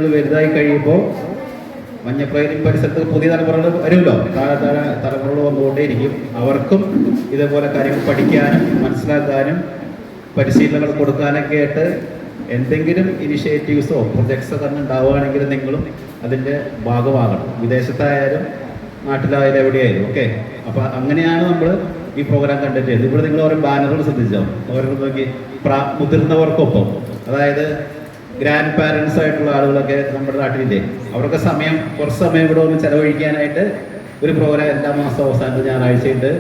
നിങ്ങൾ വലുതായി കഴിയുമ്പോൾ മഞ്ഞപ്രൈലും പരിസരത്ത് പുതിയ തലമുറകൾ വരുമല്ലോ, തലമുറകൾ വന്നുകൊണ്ടേയിരിക്കും. അവർക്കും ഇതേപോലെ കാര്യങ്ങൾ പഠിക്കാനും മനസ്സിലാക്കാനും പരിശീലനങ്ങൾ കൊടുക്കാനൊക്കെ ആയിട്ട് എന്തെങ്കിലും ഇനിഷ്യേറ്റീവ്സോ പ്രൊജക്ട്സോ തന്നെ ഉണ്ടാവുകയാണെങ്കിൽ നിങ്ങളും അതിൻ്റെ ഭാഗമാകണം. വിദേശത്തായാലും നാട്ടിലായാലും എവിടെയായാലും. ഓക്കെ, അപ്പോൾ അങ്ങനെയാണ് നമ്മൾ ഈ പ്രോഗ്രാം കണ്ടക്ട് ചെയ്തത്. ഇവിടെ നിങ്ങൾ ഓരോ ബാനറുകൾ ശ്രദ്ധിച്ചോ, ഓരോ നോക്കി മുതിർന്നവർക്കൊപ്പം, അതായത് ഗ്രാൻഡ് പാരൻസ് ആയിട്ടുള്ള ആളുകളൊക്കെ നമ്മുടെ നാട്ടിലില്ലേ, അവർക്ക് കുറച്ച് സമയം ഇവിടെ ഒന്ന് ചെലവഴിക്കാനായിട്ട് ഒരു പ്രോഗ്രാം എല്ലാ മാസം അവസാനത്തെ ഞായറാഴ്ചയുണ്ട്.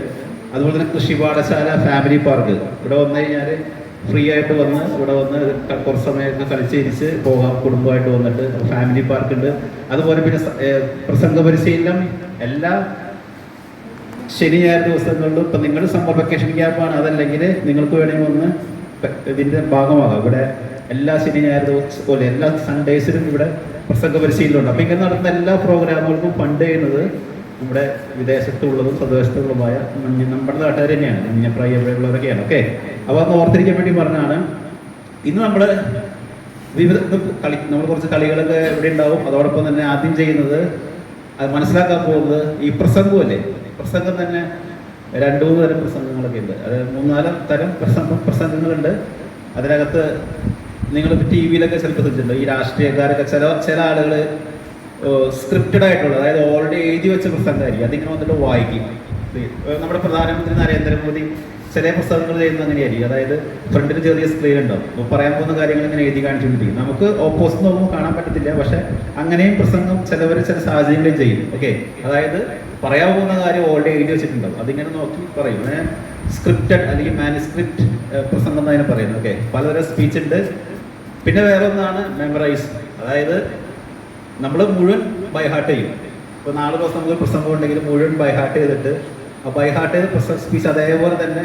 അതുപോലെ തന്നെ കൃഷി പാഠശാല, ഫാമിലി പാർക്ക് ഇവിടെ വന്നു കഴിഞ്ഞാൽ ഫ്രീ ആയിട്ട് വന്ന് ഇവിടെ വന്ന് കുറച്ച് സമയമൊക്കെ കളിച്ചിരിച്ച് പോകാം, കുടുംബമായിട്ട് വന്നിട്ട്. ഫാമിലി പാർക്ക് ഉണ്ട്. അതുപോലെ പിന്നെ പ്രസംഗ പരിശീലനം എല്ലാ ശനി ഞായർ ദിവസങ്ങളിലും. ഇപ്പം നിങ്ങൾ സമ്മർ വെക്കേഷൻ ക്യാമ്പാണ്, അതല്ലെങ്കിൽ നിങ്ങൾക്ക് വേണമെങ്കിൽ ഒന്ന് ഇതിൻ്റെ ഭാഗമാകാം. ഇവിടെ എല്ലാ ശനി ഞായർ ദിവസം പോലെ എല്ലാ സൺഡേസിലും ഇവിടെ പ്രസംഗ പരിശീലനമുണ്ട്. അപ്പം ഇങ്ങനെ നടത്തുന്ന എല്ലാ പ്രോഗ്രാമുകൾക്കും ഫണ്ട് ചെയ്യുന്നത് നമ്മുടെ വിദേശത്തുള്ളതും സ്വദേശത്തുള്ളതുമായ നമ്മുടെ നാട്ടുകാർ തന്നെയാണ്, മഞ്ഞപ്രായമുള്ളവരൊക്കെയാണ്. ഓക്കെ, അപ്പോൾ അത് ഓർത്തിരിക്കാൻ വേണ്ടി പറഞ്ഞാണ്. ഇന്ന് നമ്മൾ നമ്മൾ കുറച്ച് കളികളൊക്കെ ഇവിടെ ഉണ്ടാവും. അതോടൊപ്പം തന്നെ ആദ്യം ചെയ്യുന്നത്, അത് മനസ്സിലാക്കാൻ പോകുന്നത് ഈ പ്രസംഗമല്ലേ. പ്രസംഗം തന്നെ 2-3 തരം പ്രസംഗങ്ങളൊക്കെ ഉണ്ട്. അത് 3-4 തരം പ്രസംഗങ്ങളുണ്ട്. അതിനകത്ത് നിങ്ങൾ ടി വിയിലൊക്കെ ചിലപ്പോൾ ശ്രദ്ധിച്ചിട്ടുണ്ട്, ഈ രാഷ്ട്രീയക്കാരൊക്കെ ചില ആളുകൾ സ്ക്രിപ്റ്റഡ് ആയിട്ടുള്ള, അതായത് ഓൾറെഡി എഴുതി വെച്ച പ്രസംഗമായിരിക്കും. അതിങ്ങനെ വന്നിട്ട് വായിക്കും. നമ്മുടെ പ്രധാനമന്ത്രി നരേന്ദ്രമോദി ചില പുസ്തകങ്ങൾ ചെയ്യുന്നത് അങ്ങനെയായിരിക്കും. അതായത് ഫ്രണ്ടിൽ ചെറിയ സ്ക്രീൻ ഉണ്ടാവും, അപ്പോൾ പറയാൻ പോകുന്ന കാര്യങ്ങൾ ഇങ്ങനെ എഴുതി കാണിച്ചുകൊണ്ടിരിക്കും. നമുക്ക് ഓപ്പോസിറ്റ് നോക്കുമ്പോൾ കാണാൻ പറ്റത്തില്ല, പക്ഷെ അങ്ങനെയും പ്രസംഗം ചില സാഹചര്യങ്ങളിൽ ചെയ്യും. ഓക്കെ, അതായത് പറയാൻ പോകുന്ന കാര്യം ഓൾറെഡി എഴുതി വെച്ചിട്ടുണ്ടാവും, അതിങ്ങനെ നോക്കി പറയും. അങ്ങനെ സ്ക്രിപ്റ്റഡ് അല്ലെങ്കിൽ മാനുസ്ക്രിപ്റ്റ് പ്രസംഗം എന്നതിനെ പറയുന്നത്. ഓക്കെ, പലതരം സ്പീച്ച് ഉണ്ട്. പിന്നെ വേറെ ഒന്നാണ് മെമ്മറൈസ്, അതായത് നമ്മൾ മുഴുവൻ ബൈഹാർട്ട് ചെയ്യും. ഇപ്പോൾ 4 ദിവസം നമുക്ക് പ്രസംഗം ഉണ്ടെങ്കിൽ മുഴുവൻ ബൈഹാർട്ട് ചെയ്തിട്ട് ആ ബൈഹാർട്ട് ചെയ്ത് സ്പീച്ച് അതേപോലെ തന്നെ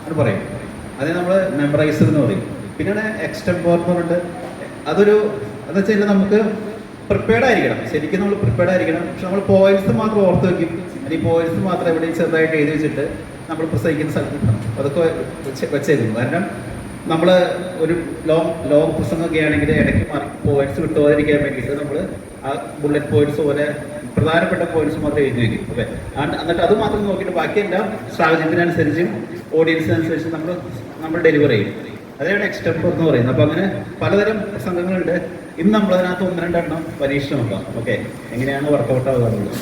അത് പറയും. അതിന് നമ്മൾ മെമ്മറൈസ് എന്ന് പറയും. പിന്നെ എക്സ്റ്റംപോർ എന്ന് പറഞ്ഞിട്ട് അതൊരു എന്ന് വെച്ചാൽ നമുക്ക് പ്രിപ്പയർഡ് ആയിരിക്കണം. ശരിക്കും നമ്മൾ പ്രിപ്പയർഡ് ആയിരിക്കണം. പക്ഷെ നമ്മൾ പോയിന്റ്സ് മാത്രം ഓർത്ത് വയ്ക്കും. അല്ലെങ്കിൽ പോയിന്റ്സ് മാത്രം എവിടെയും ചെറുതായിട്ട് എഴുതി വെച്ചിട്ട് നമ്മൾ പ്രസംഗിക്കുന്ന സ്ഥലത്ത് അതൊക്കെ വെച്ചേക്കും. കാരണം നമ്മൾ ഒരു ലോങ് പ്രസംഗമൊക്കെ ആണെങ്കിൽ ഇടയ്ക്ക് പോയിന്റ്സ് വിട്ടുപോകാതിരിക്കാൻ വേണ്ടിയിട്ട് നമ്മൾ ആ ബുള്ളറ്റ് പോയിന്റ്സ് പോലെ പ്രധാനപ്പെട്ട പോയിന്റ്സ് മാത്രം എഴുതി വയ്ക്കും. ഓക്കെ, എന്നിട്ട് അത് മാത്രം നോക്കിയിട്ട് ബാക്കിയെല്ലാം സാഹചര്യത്തിനനുസരിച്ചും ഓഡിയൻസിനനുസരിച്ച് നമ്മൾ ഡെലിവർ ചെയ്യും. അതാണ് എക്സ്റ്റംപോർ എന്ന് പറയുന്നത്. അപ്പോൾ അങ്ങനെ പലതരം പ്രസംഗങ്ങളുണ്ട്. ഇന്ന് നമ്മളതിനകത്ത് 1-2 എണ്ണം പരീക്ഷ നോക്കാം. ഓക്കെ, എങ്ങനെയാണ് വർക്കൗട്ട് ആകാറുള്ളത്.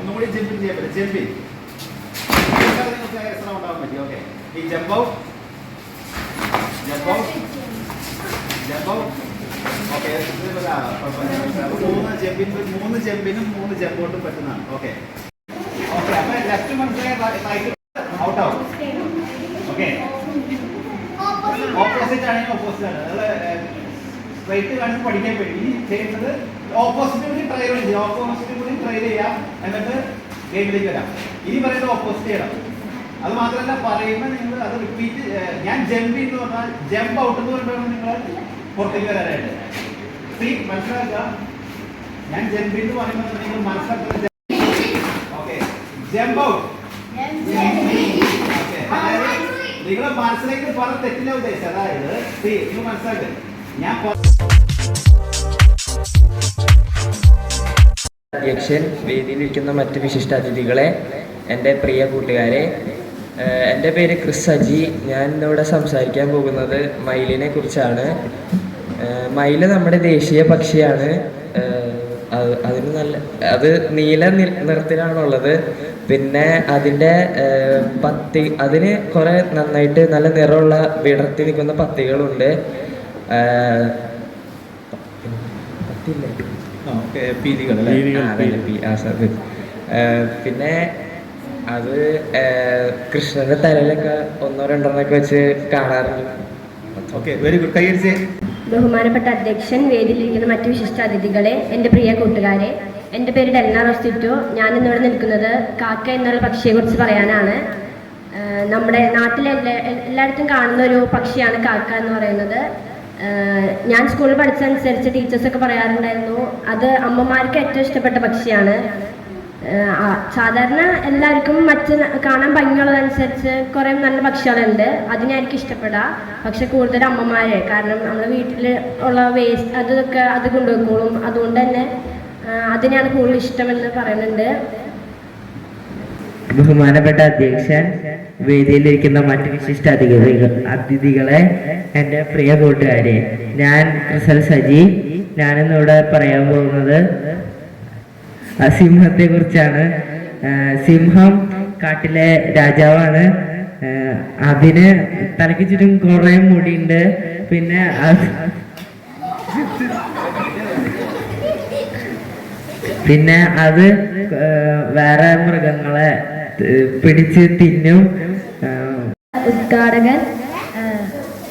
ഒന്നുകൂടി ജമ്പിൽ ചെയ്യാൻ പറ്റും. ജമ്പിൽ ഉണ്ടാവാൻ പറ്റി. ഓക്കെ, ഈ ജമ്പ് ഔട്ട്. ഓക്കെ, 3 ജമ്പിനും 3 ജമ്പ് ഔട്ടും പറ്റുന്നതാണ്. ഓക്കെ, ഓക്കെ, അപ്പൊ ലെഫ്റ്റ് മനസ്സിലായി ഔട്ട് ആവും. ഓക്കെ, ഓപ്പോസിറ്റ് ആണെങ്കിൽ ഓപ്പോസിറ്റ് ആണ്. സ്ട്രൈറ്റ് കാണിച്ച് പഠിക്കാൻ വേണ്ടി ചെയ്യുന്നത് ഓപ്പോസിറ്റ് കൂടി ട്രൈ ചെയ്യാം. എന്നിട്ട് ഗെയിമിലേക്ക് വരാം. ഇനി പറയുന്നത് ഓപ്പോസിറ്റ് ചെയ്യണം. അത് മാത്രമല്ല പറയുമ്പോൾ നിങ്ങൾ അത് റിപ്പീറ്റ്. ഞാൻ ജമ്പ് എന്ന് പറഞ്ഞാൽ ജമ്പ് ഔട്ട് എന്ന് പറയുമ്പോൾ നിങ്ങൾ പുറത്തേക്ക് വരാനായിട്ട് മനസ്സിലാക്കുക. ഞാൻ ജമ്പ് എന്ന് പറയുമ്പോൾ നിങ്ങൾ മനസ്സിലാക്കുന്നത് ഓക്കെ, ജമ്പ് ഔട്ട്. നിങ്ങളെ മനസ്സിലേക്ക് പറഞ്ഞ തെറ്റില്ല ഉദ്ദേശിച്ചത്. അതായത് നിങ്ങൾ മനസ്സിലാക്കുക, ഞാൻ അധ്യക്ഷൻ, വേദിയിലിരിക്കുന്ന മറ്റ് വിശിഷ്ടാതിഥികളെ, എൻ്റെ പ്രിയ കൂട്ടുകാരെ, എൻ്റെ പേര് ക്രിസ് അജി. ഞാൻ ഇന്നിവിടെ സംസാരിക്കാൻ പോകുന്നത് മയിലിനെ കുറിച്ചാണ്. മയിൽ നമ്മുടെ ദേശീയ പക്ഷിയാണ്. അത് നീല നിറത്തിലാണുള്ളത്. പിന്നെ അതിൻ്റെ അതിന് കുറേ നന്നായിട്ട് നല്ല നിറമുള്ള വിടർത്തി നിൽക്കുന്ന പത്തികളുണ്ട്. പിന്നെ അത് കൃഷ്ണന്റെ തലയിലൊക്കെ 1-2 വെച്ച് കാണാറുണ്ട്. Very good. ബഹുമാനപ്പെട്ട അധ്യക്ഷൻ, വേദിയിലിരിക്കുന്ന മറ്റു വിശിഷ്ട അതിഥികളെ, എൻ്റെ പ്രിയ കൂട്ടുകാരെ, എൻ്റെ പേര് ഡെൽന റോസ്റ്റിറ്റോ. ഞാൻ ഇന്നിവിടെ നിൽക്കുന്നത് കാക്ക എന്നുള്ള പക്ഷിയെക്കുറിച്ച് പറയാനാണ്. നമ്മുടെ നാട്ടിലെ എല്ലായിടത്തും കാണുന്ന ഒരു പക്ഷിയാണ് കാക്ക എന്ന് പറയുന്നത്. ഞാൻ സ്കൂളിൽ പഠിച്ചതനുസരിച്ച് ടീച്ചേഴ്സൊക്കെ പറയാറുണ്ടായിരുന്നു അത് അമ്മമാർക്ക് ഏറ്റവും ഇഷ്ടപ്പെട്ട പക്ഷിയാണ്. സാധാരണ എല്ലാവർക്കും മറ്റ് കാണാൻ ഭംഗിയുള്ളതനുസരിച്ച് കുറേ നല്ല പക്ഷികളുണ്ട്, അതിനായിരിക്കും ഇഷ്ടപ്പെടുക. പക്ഷെ കൂടുതൽ അമ്മമാരെ, കാരണം നമ്മുടെ വീട്ടിൽ ഉള്ള വേസ്റ്റ് അതൊക്കെ അത് കൊണ്ടുപോയിക്കോളും, അതുകൊണ്ട് തന്നെ അതിനാണ് കൂടുതൽ ഇഷ്ടമെന്ന് പറയുന്നുണ്ട്. ബഹുമാനപ്പെട്ട അധ്യക്ഷൻ, വേദിയിലിരിക്കുന്ന മറ്റ് വിശിഷ്ട അതിഥികളെ, എൻ്റെ പ്രിയ കൂട്ടുകാരെ, ഞാൻ ക്രിസൽ സജി. ഞാനിന്നിവിടെ പറയാൻ പോകുന്നത് സിംഹത്തെ കുറിച്ചാണ്. സിംഹം കാട്ടിലെ രാജാവാണ്. അതിന് തലയ്ക്ക് ചുറ്റും കുറെ മുടിയുണ്ട്. പിന്നെ അത് വേറെ മൃഗങ്ങളെ പിടിച്ച് തിന്നും. ഉദ്ഘാടകൻ,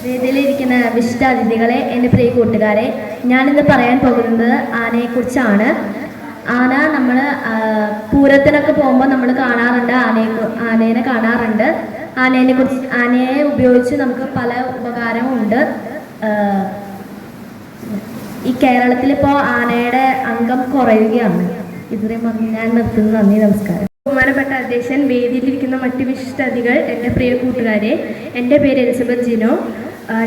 വേദിയിലിരിക്കുന്ന വിശിഷ്ട അതിഥികളെ, എൻ്റെ പ്രിയ കൂട്ടുകാരെ, ഞാനിന്ന് പറയാൻ പോകുന്നത് ആനയെക്കുറിച്ചാണ്. ആന നമ്മൾ പൂരത്തിനൊക്കെ പോകുമ്പോൾ നമ്മൾ കാണാറുണ്ട്, ആനേനെ കാണാറുണ്ട്. ആനയെ ഉപയോഗിച്ച് നമുക്ക് പല ഉപകാരമുണ്ട്. ഈ കേരളത്തിലിപ്പോൾ ആനയുടെ അംഗം കുറയുകയാണ്. ഇത്രയും പറഞ്ഞ് ഞാൻ നിർത്തുന്നു. നന്ദി, നമസ്കാരം. ബഹുമാനപ്പെട്ട അധ്യക്ഷൻ, വേദിയിലിരിക്കുന്ന മറ്റ് വിശിഷ്ട അതിഥികൾ, എൻ്റെ പ്രിയ കൂട്ടുകാരെ, എൻ്റെ പേര് എലിസബത്ത് ജിനോ.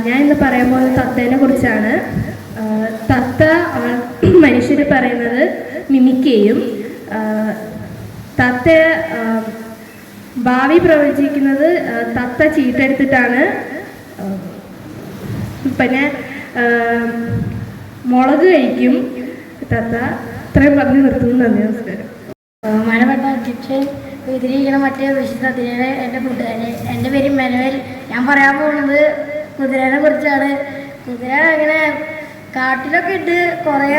ഞാൻ ഇന്ന് പറയാൻ പോകുന്നത് തത്തേനെ കുറിച്ചാണ്. തത്ത മനുഷ്യർ പറയുന്നത് മിമിക്കുകയും തത്ത ഭാവി പ്രവചിക്കുന്നത് തത്ത ചീട്ടെടുത്തിട്ടാണ്. പിന്നെ മുളക് കഴിക്കും തത്ത. ഇത്രയും പറഞ്ഞ് നിർത്തുന്നു. നന്ദി, നമസ്കാരം. ബഹുമാനപ്പെട്ട അധ്യക്ഷൻ, വേദിയിലിരിക്കുന്ന മറ്റേ വിശിഷ്ട അതിഥികളെ, എൻ്റെ കൂട്ടുകാരെ, എൻ്റെ പേര് മെനുവൽ. ഞാൻ പറയാൻ പോകുന്നത് കുതിരനെ കുറിച്ചാണ്. കുതിര ഇങ്ങനെ കാട്ടിലൊക്കെ ഇട്ട് കുറേ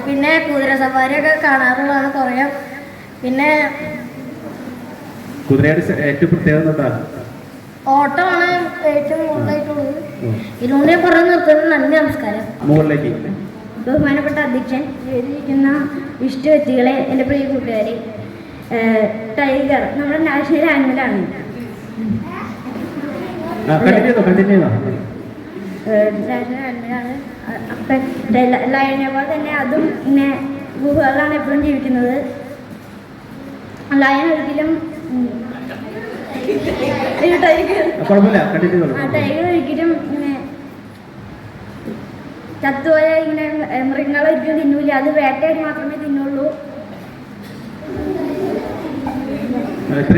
പിന്നെ കുതിര സവാരിയൊക്കെ കാണാറുള്ളതാണ് കുറേ. പിന്നെ കുതിരയുടെ ഏറ്റവും പ്രത്യേകത ഓട്ടമാണ് ഏറ്റവും കൂടുതലായിട്ടുള്ളത്. ഇതിലൂടെ ഞാൻ പറഞ്ഞു നിർത്തുന്നത്. നന്ദി, നമസ്കാരം. മുകളിലേക്ക്. ബഹുമാനപ്പെട്ട അധ്യക്ഷൻ, വേദിയിലിരിക്കുന്ന വിശിഷ്ട വ്യക്തികളെ, എൻ്റെ പ്രിയ കൂട്ടുകാരെ, ടൈഗർ നമ്മുടെ നാഷണൽ ആനിമലാണ്. നാഷണൽ ആനിമലാണ്. അപ്പം ലയനെ പോലെ തന്നെ അതും ഇങ്ങനെ ഗുഹകളാണ് എപ്പോഴും ജീവിക്കുന്നത്. ലയൻ ഒരിക്കലും ടൈഗർ ഒരിക്കലും ഇങ്ങനെ ചത്തുപോയ ഇങ്ങനെ മൃഗങ്ങളെ ഒരിക്കലും തിന്നൂല. അത് വേട്ടയായിട്ട് മാത്രമേ തിന്നുള്ളൂ. അത്ര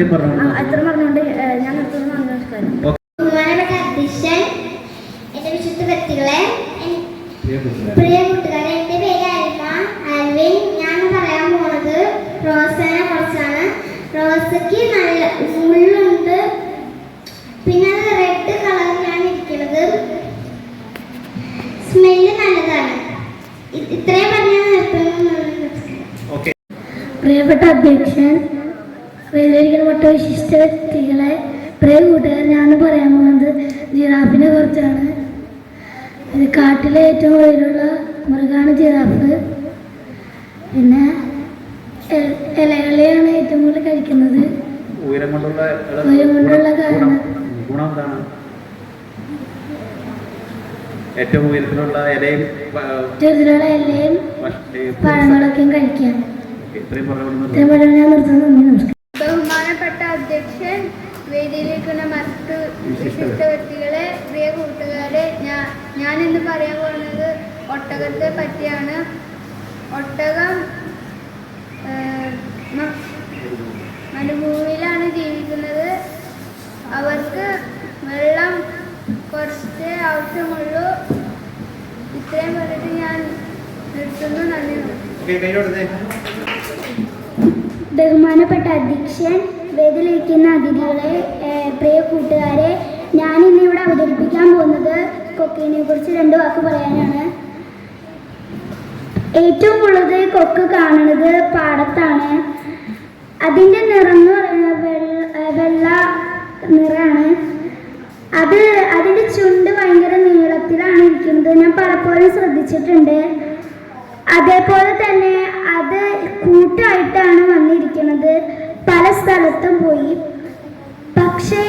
പറഞ്ഞുകൊണ്ട് ഞാൻ നിർത്തുന്നു. നമസ്കാരം. ബഹുമാനപ്പെട്ട അധ്യക്ഷൻ, എൻ്റെ വിശുദ്ധ വ്യക്തികളെ, പ്രിയ കൂട്ടുകാരെ, എൻ്റെ പേര് ആൽവിൻ. ഞാൻ പറയാൻ പോകുന്നത് റോസനെ കുറിച്ചാണ്. റോസയ്ക്ക് നല്ല മുള്ളുണ്ട്, പിന്നെ അത് റെഡ് കളറിലാണ് ഇരിക്കുന്നത്. സ്മെല്ല് നല്ലതാണ്. ഇത്രയും പറഞ്ഞാൽ നിർത്തുന്നു. പ്രിയപ്പെട്ട അധ്യക്ഷൻ, വേദിയിലിരിക്കുന്ന മറ്റു വിശിഷ്ട വ്യക്തികളെ, പ്രിയ കൂട്ടുകാർ, ഞാൻ പറയാൻ പോകുന്നത് ജിറാഫിനെ കുറിച്ചാണ്. ഇത് കാട്ടിലെ ഏറ്റവും ഉയരമുള്ള മൃഗമാണ് ജിറാഫ്. പിന്നെ ഇലകളെയാണ് ഏറ്റവും കൂടുതൽ കഴിക്കുന്നത്. ഉയരം കൊണ്ടുള്ള കാരണം ഗുണം എന്താണ്? ഏറ്റവും ഉയരത്തിലുള്ള ഇലയും പഴങ്ങളൊക്കെയും കഴിക്കാൻ. ഞാൻ നിർത്തുന്നു. ബഹുമാനപ്പെട്ട അധ്യക്ഷൻ, വേദിയിലിരിക്കുന്ന മറ്റു വിശിഷ്ട വ്യക്തികളെ, പ്രിയ കൂട്ടുകാരെ, ഞാൻ ഇന്ന് പറയാൻ പോകുന്നത് ഒട്ടകത്തെ പറ്റിയാണ്. ഒട്ടകം മരുഭൂമിയിലാണ് ജീവിക്കുന്നത്. അവർക്ക് വെള്ളം കുറച്ച് ആവശ്യമുള്ളൂ. ഇത്രയും പറഞ്ഞിട്ട് ഞാൻ നിർത്തുന്നു. നന്ദി. ബഹുമാനപ്പെട്ട അധ്യക്ഷൻ, വേദിയിലിരിക്കുന്ന അതിഥികളെ, പ്രിയ കൂട്ടുകാരെ, ഞാൻ ഇന്നിവിടെ അവതരിപ്പിക്കാൻ പോകുന്നത് കൊക്കിനെ കുറിച്ച് 2 വാക്ക് പറയാനാണ്. ഏറ്റവും കൂടുതൽ കൊക്ക് കാണുന്നത് പാടത്താണ്. അതിൻ്റെ നിറം എന്ന് പറയുന്നത് വെള്ള നിറമാണ്. അതിൻ്റെ ചുണ്ട് ഭയങ്കര നീളത്തിലാണ് ഇരിക്കുന്നത്. ഞാൻ പലപ്പോഴും ശ്രദ്ധിച്ചിട്ടുണ്ട്. അതേപോലെ തന്നെ അത് കൂട്ടായിട്ടാണ് വന്നിരിക്കുന്നത്. പല സ്ഥലത്തും പോയി. പക്ഷേ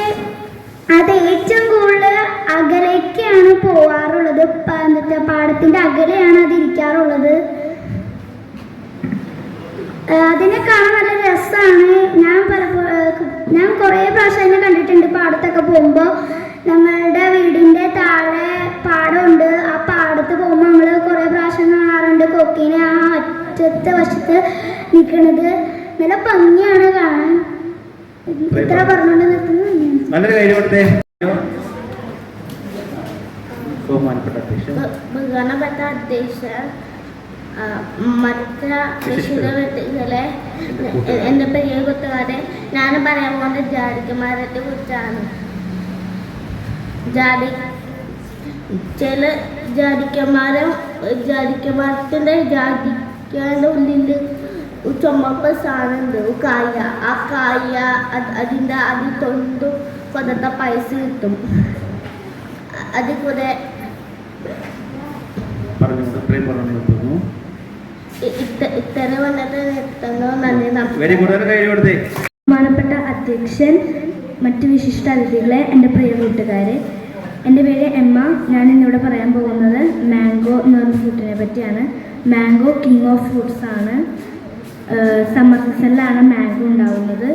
അത് ഏറ്റവും കൂടുതൽ അകലേക്കാണ് പോവാറുള്ളത്. പാടത്തിൻ്റെ അകലെയാണ് അത് ഇരിക്കാറുള്ളത്. അതിനെ കാണാൻ നല്ല രസമാണ്. ഞാൻ കുറേ പ്രാവശ്യം അതിനെ കണ്ടിട്ടുണ്ട്. പാടത്തൊക്കെ പോകുമ്പോൾ ഞങ്ങളുടെ വീടിൻ്റെ താഴെ പാടമുണ്ട്. ആ പാടത്ത് പോകുമ്പോൾ നമ്മൾ കുറേ പ്രാവശ്യം കാണാറുണ്ട് കൊക്കിനെ ആ അറ്റത്തെ വശത്ത് നിൽക്കുന്നത്. നല്ല ഭംഗിയാണ് കാണാൻ. ഇത്ര പറഞ്ഞുകൊണ്ട് നിർത്തുന്നത്. നല്ലൊരു കാര്യം കൊടുത്തേ. ബഹുമാനപ്പെട്ട അധ്യക്ഷൻ, മറ്റ വിശുദ്ധകളെ എൻ്റെ പ്രിയ കൂട്ടുകാരെ, ഞാൻ പറയാൻ പോകുന്നത് ജാതിക്കമരത്തെ കുറിച്ചാണ്. ചില ജാതിക്കമരത്തിൻ്റെ ജാതിക്കാൻ്റെ ഉള്ളിൽ ചുമപ്പ് സാധനമുണ്ട്, കായ. ആ കായ അതിൻ്റെ അതിൽ തൊണ്ട് കൊണ്ടത്ത പൈസ കിട്ടും. അതിൽ കൂടെ ബഹുമാനപ്പെട്ട അധ്യക്ഷൻ, മറ്റ് വിശിഷ്ട അതിഥികളെ, എൻ്റെ പ്രിയ കൂട്ടുകാരെ, എൻ്റെ പേര് എമ്മ. ഞാൻ ഇന്നിവിടെ പറയാൻ പോകുന്നത് മാംഗോ എന്ന് പറഞ്ഞ ഫ്രൂട്ടിനെ പറ്റിയാണ്. മാംഗോ കിങ് ഓഫ് ഫ്രൂട്ട്സ് ആണ്. സമ്മർ സീസണിലാണ് മാംഗോ ഉണ്ടാവുന്നത്.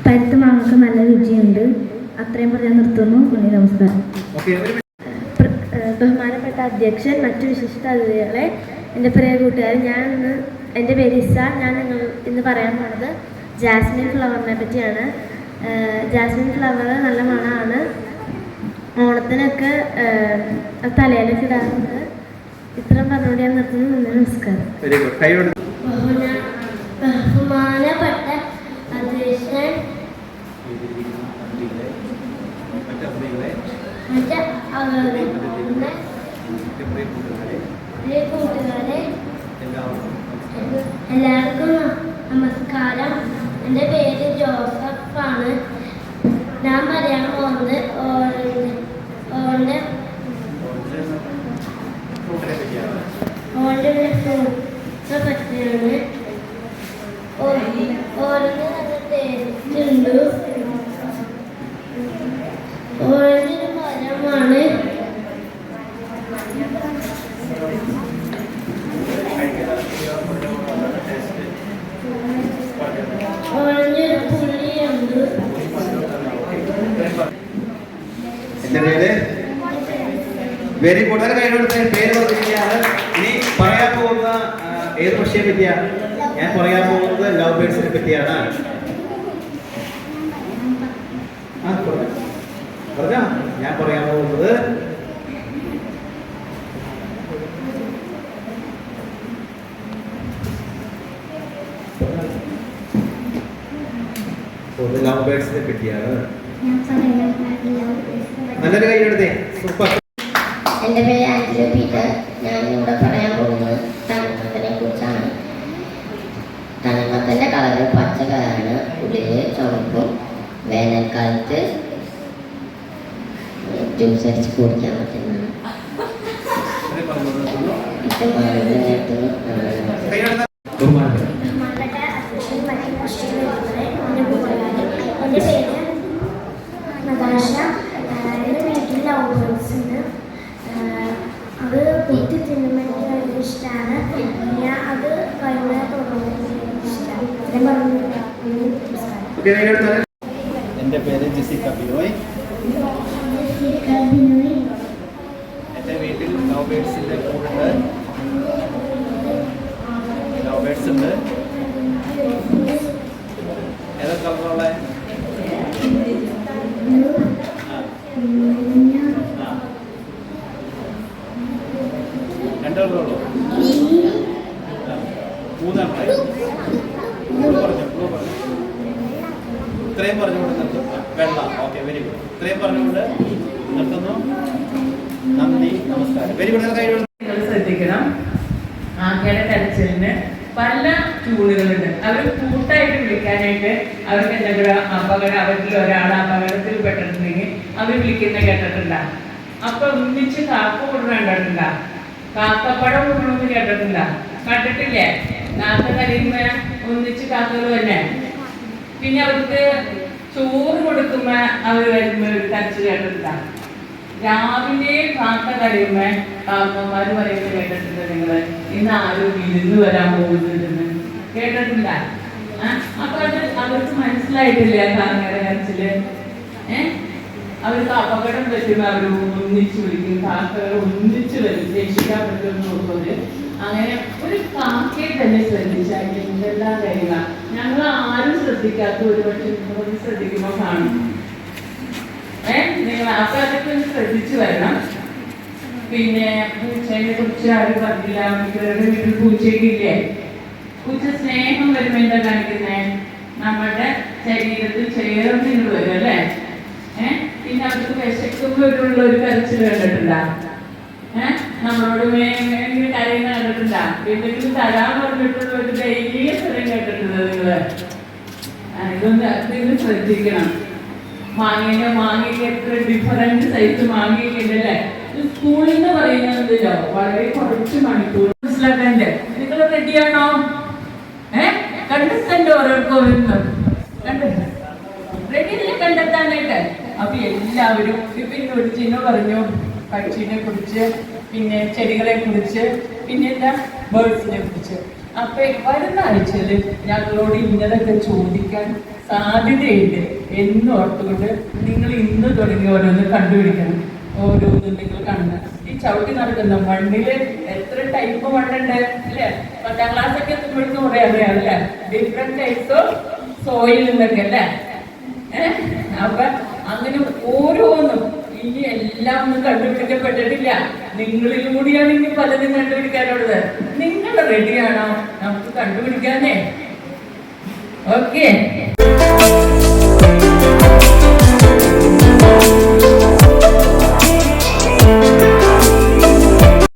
പഴുത്ത മാങ്ങക്ക് നല്ല രുചിയുണ്ട്. അത്രയും പറയാൻ നിർത്തുന്നു. നന്ദി, നമസ്കാരം. ബഹുമാനപ്പെട്ട അധ്യക്ഷൻ, മറ്റു വിശിഷ്ട അതിഥികളെ, എൻ്റെ പ്രിയ കൂട്ടുകാർ, എൻ്റെ പേര് ഇസ. ഞാൻ നിങ്ങൾ ഇന്ന് പറയാൻ പോകുന്നത് ജാസ്മിൻ ഫ്ലവറിനെ പറ്റിയാണ്. ജാസ്മിൻ ഫ്ലവർ നല്ല മണമാണ്. ഓണത്തിനൊക്കെ തലയിലൊക്കെ ഇടാറുണ്ട്. ഇത്രയും പറഞ്ഞുകൊണ്ട് ഞാൻ നിർത്തുന്നു. നന്ദി, നമസ്കാരം. ബഹുമാനപ്പെട്ട അധ്യക്ഷൻ, കൂട്ടുകാരെ, എല്ലാവർക്കും നമസ്കാരം. എൻ്റെ പേര് ജോസഫ് ആണ്. ഞാൻ പറയാൻ പോകുന്നത് ഓറിൻ്റെ ഫ്രൂട്ട്സിനെ പറ്റിയാണ്. ഓറിന് നല്ല ടേസ്റ്റ് ഉണ്ട്. ഓറഞ്ച് മരമാണ്. ഓറഞ്ച് പുളിയുണ്ട്. എന്റെ പേര് വെരി കൂടുതൽ കൈകൊടുത്ത പേര് പറഞ്ഞിരിക്കുകയാണ്. ഇനി പറയാൻ പോകുന്ന ഏത് പക്ഷിയെ പറ്റിയാണ്? ഞാൻ പറയാൻ പോകുന്നത് ലവ് ബേർഡ്സിനെ പറ്റിയാണ്. പറഞ്ഞോ, ഞാൻ പറയാൻ പോകുന്നത് ലവ് ബേർഡ്സിനെ പറ്റിയാണ്. നല്ലൊരു കൈ എടുത്തേ. സൂപ്പർ. എൻ്റെ പേര് ആഞ്ചലോ പീറ്റർ. ഞാൻ ഇവിടെ പറയാൻ പോകുന്നത് തണ്ണിമത്തനെ കുറിച്ചാണ്. തണ്ണിമത്തൻ്റെ കളറ് പച്ച കളറാണ്. ഉള്ളില് ചുവപ്പും. വേനൽക്കാലത്ത് ജ്യൂസ് അടിച്ച് കുടിക്കാൻ പറ്റുന്നതാണ്. എൻ്റെ പേര് നതാഷ. എൻ്റെ വീട്ടിൽ ലവ് ബേർഡ്സ് ഉണ്ട്. അത് കുത്തി തിന്നുമ്പോൾ എനിക്ക് ഭയങ്കര ഇഷ്ടമാണ്. ഞാൻ അത് കഴിഞ്ഞ തുടങ്ങുന്നത് ഇഷ്ടമാണ്. എൻ്റെ പേര് ജെസിക്ക ബിനോയ്. എൻ്റെ വീട്ടിൽ ലവ് ബേർഡ്സിൻ്റെ കൂടുണ്ട്. ലവ് ബേർഡ്സ് ഉണ്ട്. ഏതൊക്കെ കളറുള്ള? രണ്ട് കളറുള്ളൂ. മൂന്നെണ്ണം. ഇത്രയും പറഞ്ഞുകൊണ്ട് നിർത്തും. വെള്ള. Okay, very good. ഇത്രയും പറഞ്ഞുകൊണ്ട് നിർത്തുന്നു. നന്ദി, നമസ്കാരം. Very good. നിങ്ങൾ ശ്രദ്ധിക്കണം, ആകയുടെ കരച്ചിലിന് പല ട്യൂണുകളുണ്ട്. അവർ കൂട്ടായിട്ട് വിളിക്കാനായിട്ട് അവർക്ക് എന്തെങ്കിലും അപകടം, അവരിൽ ഒരാൾ അപകടത്തിൽ പെട്ടിട്ടുണ്ടെങ്കിൽ അവർ വിളിക്കുന്ന കേട്ടിട്ടില്ല. അപ്പൊ ഒന്നിച്ച് കാക്ക കൊടുക്കണം കണ്ടിട്ടില്ല. കാക്കപ്പഴം കൊടുക്കണമെന്ന് കേട്ടിട്ടില്ല. കണ്ടിട്ടില്ലേ? കാക്ക കരയുമ്പോ ഒന്നിച്ച് കാക്കകൾ തന്നെ. പിന്നെ അവർക്ക് ചോറ് കൊടുക്കുമ്പോ അവർ വരുമ്പോ ഒരു കരച്ചിൽ കേട്ടിട്ടില്ല. രാവിലെ കാക്ക കരയുമ്പോ കാക്കമാര് പറയുന്നത് കേട്ടിട്ടുണ്ട് നിങ്ങള്? ഇന്ന് ആരും വിരുന്ന് വരാൻ പോകുന്നുണ്ടെന്ന് കേട്ടിട്ടില്ല? അപ്പൊ അത് അവർക്ക് മനസ്സിലായിട്ടില്ല കാക്കയുടെ കരച്ചില്. അവർക്ക് അപകടം പറ്റുമ്പോ അവര് ഒന്നിച്ച് വിളിക്കും, കാക്കകൾ ഒന്നിച്ച് വരും, രക്ഷിക്കാൻ പറ്റുമെന്ന് നോക്കുന്നത്. അങ്ങനെ ഒരു കാക്കയെ തന്നെ ശ്രദ്ധിച്ചാൽ എന്തെല്ലാം കാര്യങ്ങളാ ഞങ്ങൾ ആരും ശ്രദ്ധിക്കാത്ത ഒരു പക്ഷെ നിങ്ങൾ ശ്രദ്ധിക്കുമ്പോ കാണും. നിങ്ങൾ അപ്പൊ അതൊക്കെ ഒന്ന് ശ്രദ്ധിച്ചു വരണം. പിന്നെ പൂച്ചേനെ കുറിച്ച് ആരും പറഞ്ഞില്ല. മിക്കവരുടെ വീട്ടിൽ പൂച്ചയൊക്കെ ഇല്ലേ? പൂച്ച സ്നേഹം വരുമ്പോ എന്താ കാണിക്കുന്നേ? നമ്മുടെ ശരീരത്തിൽ ചേർന്നിട്ട് വരും അല്ലേ? പിന്നെ അവർക്ക് വിശക്കുമ്പോഴുള്ള ഒരു കരച്ചിൽ കണ്ടിട്ടുണ്ടാ? നമ്മളോട് ഇങ്ങനെ കരയുന്ന കണ്ടിട്ടുണ്ടാ? എന്തെങ്കിലും തരാൻ പറഞ്ഞിട്ടുള്ള ഒരു ധൈര്യ സ്ഥലം കേട്ടിട്ടുണ്ട് നിങ്ങള്? ഇതൊന്ന് ശ്രദ്ധിക്കണം. മാങ്ങയ്ക്ക് എത്ര ഡിഫറൻറ്റ് സൈസ് മാങ്ങയൊക്കെ ഉണ്ടല്ലേ? സ്കൂളിൽ നിന്ന് പറയുന്നതല്ലോ വളരെ കുറച്ച് മണിക്കൂർ മനസ്സിലാക്കണ്ടേ? നിങ്ങൾ റെഡിയാണോ? കണ്ടെത്തണ്ടോ? ഓരോരുത്തരും റെഡിയല്ലേ കണ്ടെത്താനായിട്ട്? അപ്പൊ എല്ലാവരും പിന്നെ ഒരു ചിഹ്നം പറഞ്ഞു, പക്ഷിനെ കുറിച്ച്, പിന്നെ ചെടികളെ കുറിച്ച്, പിന്നെ എന്താ ബേർഡ്സിനെ കുറിച്ച്. അപ്പൊ വരുന്ന ആഴ്ചയില് ഞങ്ങളോട് ഇന്നതൊക്കെ ചോദിക്കാൻ സാധ്യതയുണ്ട് എന്ന് ഓർത്തുകൊണ്ട് നിങ്ങൾ ഇന്ന് തുടങ്ങി ഓരോന്ന് കണ്ടുപിടിക്കണം. ഓരോന്നും നിങ്ങൾ കണ്ണ് ഈ ചവിട്ടി നടക്കുന്ന മണ്ണില് എത്ര ടൈപ്പ് മണ്ണുണ്ട് അല്ലേ? 10ാം ക്ലാസ് ഒക്കെ എത്തുമ്പോഴേക്കും കുറെ അറിയാം അല്ലേ? ഡിഫറെന്റ് ടൈപ്സ് ഓഫ് സോയിൽ എന്നൊക്കെ അല്ലേ? അപ്പൊ അങ്ങനെ ഓരോന്നും ഇനി എല്ലാം ഒന്നും കണ്ടുപിടിക്കപ്പെട്ടിട്ടില്ല. നിങ്ങളിലും കൂടിയാണ് ഇനി പലതും കണ്ടുപിടിക്കാനുള്ളത്. നിങ്ങൾ റെഡിയാണോ? നമുക്ക് കണ്ടുപിടിക്കാനേ. ഓക്കെ.